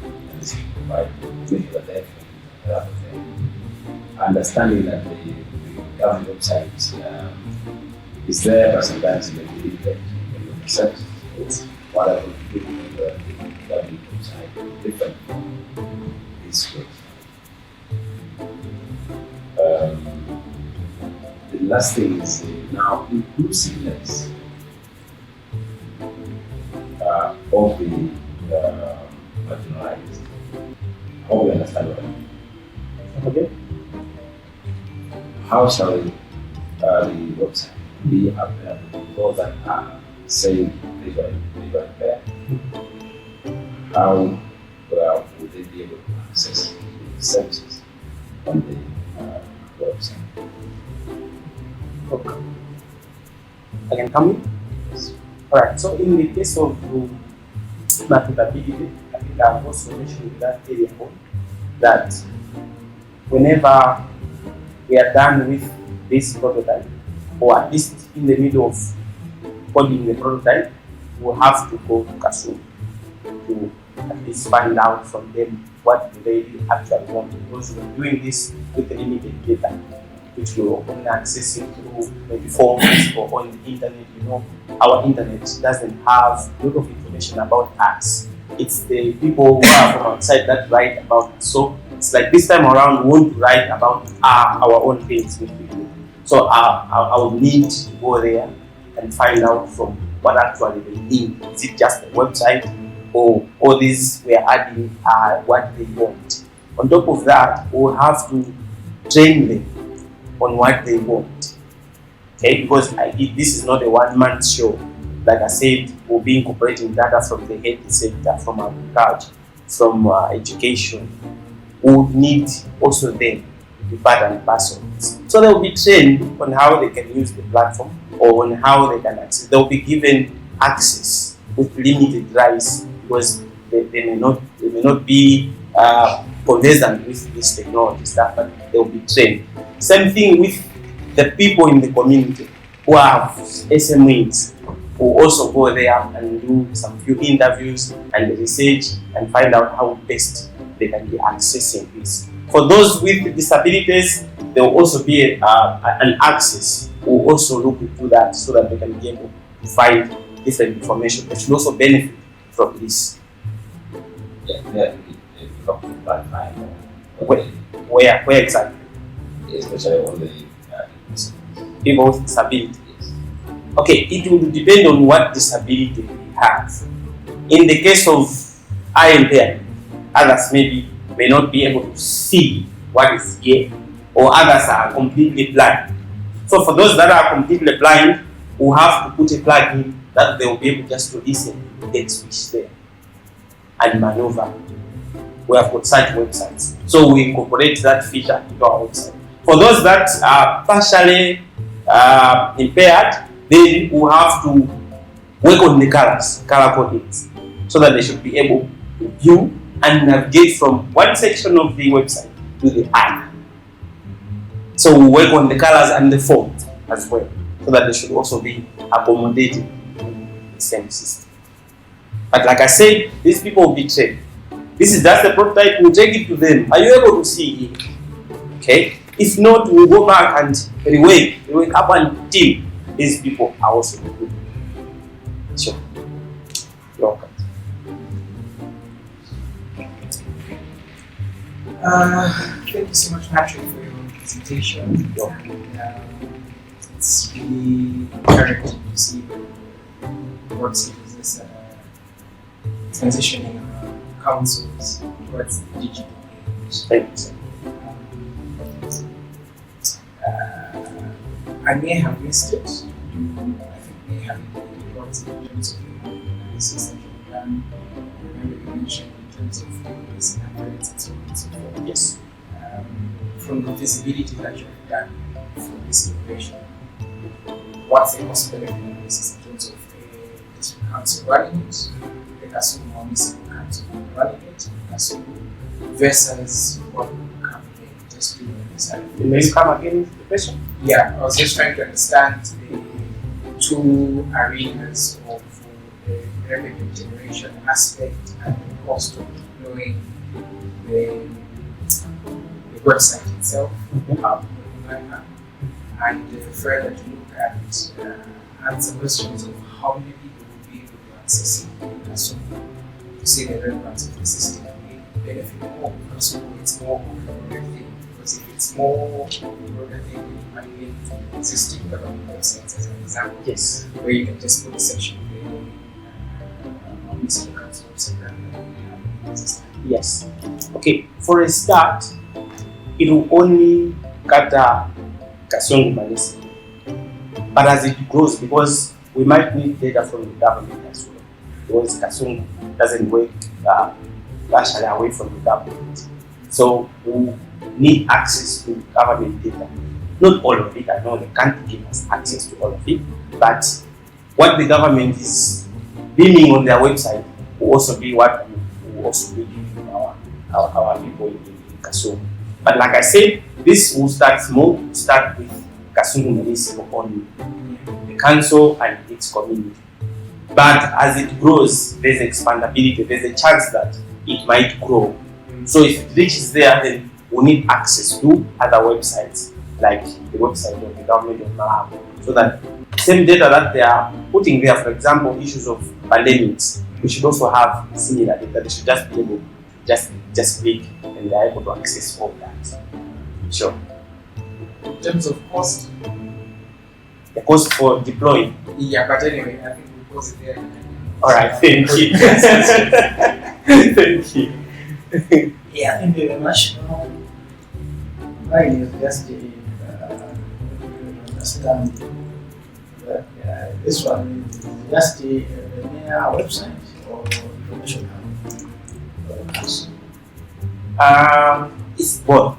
and is provide make sure that understanding that the government website is there, but sometimes it may be different. It's what I want to do with the government website different from this website. The last thing is now inclusiveness of the marginalized. How we understand what I mean? Okay. How shall the website be available to those that are saying visually impaired? How would they be able to access the services on the website? Okay. I can come in? Yes. Alright, so in the case of marketability, I think I've also mentioned that area on that whenever we are done with this prototype, or at least in the middle of coding the prototype, we'll have to go to Kasum to at least find out from them what they actually want, because we're doing this with limited data, which we're only accessing through maybe forms or on the internet. You know, our internet doesn't have a lot of information about us. It's the people who are from outside that write about us. So it's like this time around, we want to write about our own things with people. So I would need to go there and find out from what actually they need. Is it just a website, or all these we are adding what they want? On top of that, we'll have to train them on what they want. Okay, because this is not a one-man show. Like I said, we'll be incorporating data from the health sector, from agriculture, from education. We'll need also them to be part and parcel. So they'll be trained on how they can use the platform or on how they can access. They'll be given access with limited rights because they may not be conversant with this technology stuff, but they'll be trained. Same thing with the people in the community who have SMEs, who also go there and do some few interviews and research and find out how best they can be accessing this. For those with disabilities, there will also be an access. We'll also look into that so that they can be able to find different information. They should also benefit from this. Yeah, Where exactly? Especially on the people with disability. Okay, it will depend on what disability we have. In the case of eye impairment, others may not be able to see what is here, or others are completely blind. So for those that are completely blind, we'll have to put a plug in that they will be able just to listen to the switch there and maneuver. We have got such websites. So we incorporate that feature into our website. For those that are partially impaired, then we have to work on the color codings, so that they should be able to view and navigate from one section of the website to the other. So we work on the colors and the font as well, so that they should also be accommodated in the same system. But like I said, these people will be trained. This is just the prototype. We'll take it to them. Are you able to see it? Okay. If not, we'll go back and rework up until these people are also good. Sure. You're welcome. Thank you so much, Patrick, for your presentation. It's really encouraging to see the work such as this transitioning councils towards the digital age. Thanks. I may have missed it. I think we have reports in terms of the analysis that you've done. I remember you mentioned in terms of the upgrades and so on and so forth. Yes. from the feasibility that you have done for this innovation, what's the cost benefit analysis in terms of the district council running it, the Kasumu municipal council running it, Kasumu versus what will come again? Just to understand. May you come again with the question? Yeah, I was just trying to understand the two arenas of the revenue generation aspect and the cost of deploying the website itself, and further to look at answer questions of how many people will be able to access it, so to see the relevance of the system will benefit more, because it's more of a broader thing. Because if it's more broader thing, you might link to existing government websites as an example. Yes. Where you can just put a section on this council website. Yes. Okay, for a start, it will only gather Kasongo municipal. But as it grows, because we might need data from the government as well, because Kasongo doesn't work partially away from the government. So we need access to government data. Not all of it, I know they can't give us access to all of it, but what the government is beaming on their website will also be what we will also be giving our people in Kasongo. But like I said, this will start small, start with Kasongo municipal only, the council and its community. But as it grows, there's expandability, there's a chance that it might grow. So if it reaches there, then we need access to other websites, like the website of the government of Malawi, so that same data that they are putting there, for example, issues of pandemics, we should also have similar data. They should just be able to just click and they're able to access all that. Sure. In terms of cost? The cost for deploying? Yeah, but anyway, I think we'll pause it there. Alright, thank you. Thank you. Yeah, thank you very much. Mine is just to understand that this one is just a mere website or information hub. It's both.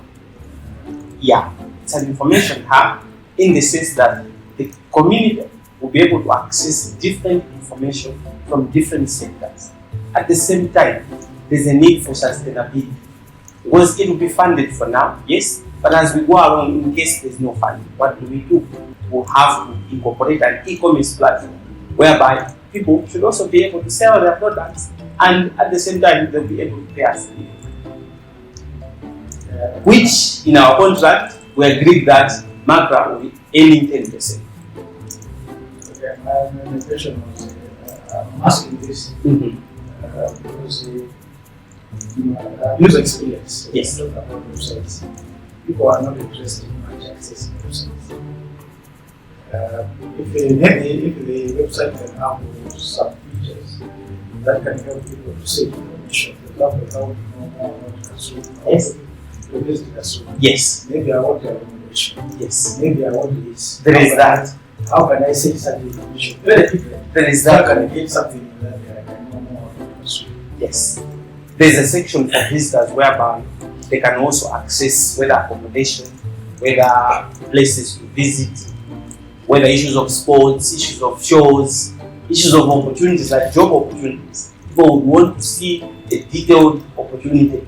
Yeah, it's an information hub in the sense that the community will be able to access different information from different sectors. At the same time, there's a need for sustainability. Because it will be funded for now, yes, but as we go along, in case there's no funding, what do? We'll have to incorporate an e-commerce platform whereby people should also be able to sell their products and at the same time they'll be able to pay us. Which in our contract we agreed that Macra will be aiming 10%. Okay, my question was I'm asking this because user experience. Yes. Talk about websites. People are not interested in much accessing websites. If the website can have some features that can help people to seek information, for example, how to know more about Kasumu. Yes. Yes. Maybe I want a recommendation. Yes. Maybe I want this. There is that. How can I seek such information? Very different. There is that. How can I get something that I can know more about Kasumu? Yes. There's a section for visitors whereby they can also access whether accommodation, whether places to visit, whether issues of sports, issues of shows, issues of opportunities like job opportunities. People would want to see a detailed opportunity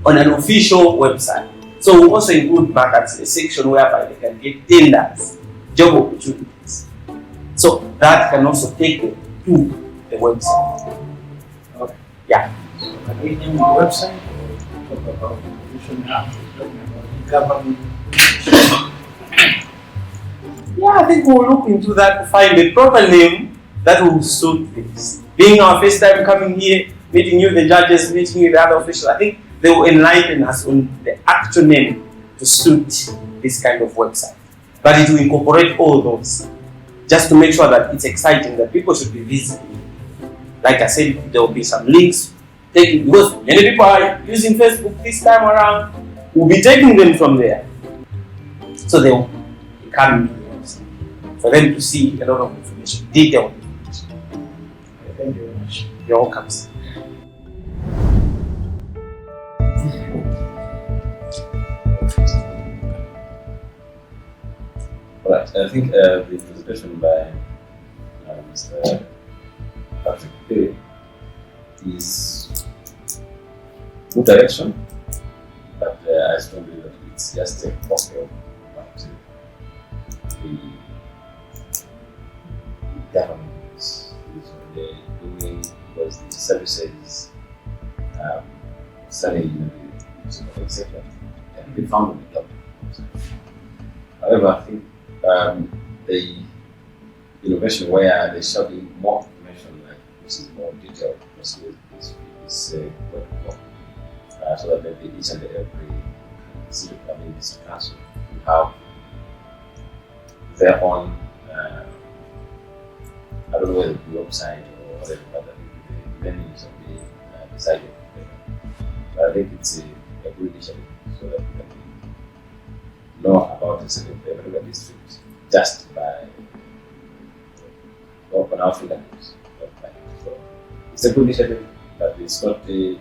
on an official website. So we also include markets, a section whereby they can get tenders, job opportunities. So that can also take them to the website. Okay. Yeah. So can we name our website or talk about information hub, talking about government? Yeah, I think we'll look into that to find a proper name that will suit this. Being our first time coming here, meeting you, the judges, meeting you, the other officials, I think they will enlighten us on the actual name to suit this kind of website. But it will incorporate all those, just to make sure that it's exciting, that people should be visiting. Like I said, there will be some links, because many people are using Facebook this time around. We'll be taking them from there. So they will come for them to see a lot of information, detailed information. Thank you very much. You're welcome. Right. I think the presentation by Mr. Patrick Perry is good direction, but I strongly believe that it's just a copy of what the government is already doing, because the services studying the public sector can be found in the government. However, I think the innovation where they shall be more information, like which is more detailed, is what we want. So that maybe each and every district council will have their own, I don't know whether it be website or whatever, but the menus will be decided. But I think it's a good initiative, so that we can know about a certain particular district just by open our fingertips. So it's a good initiative, but it's not the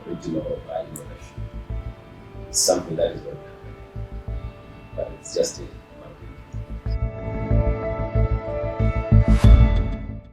original innovation. It's something that is going to happen, but it's just a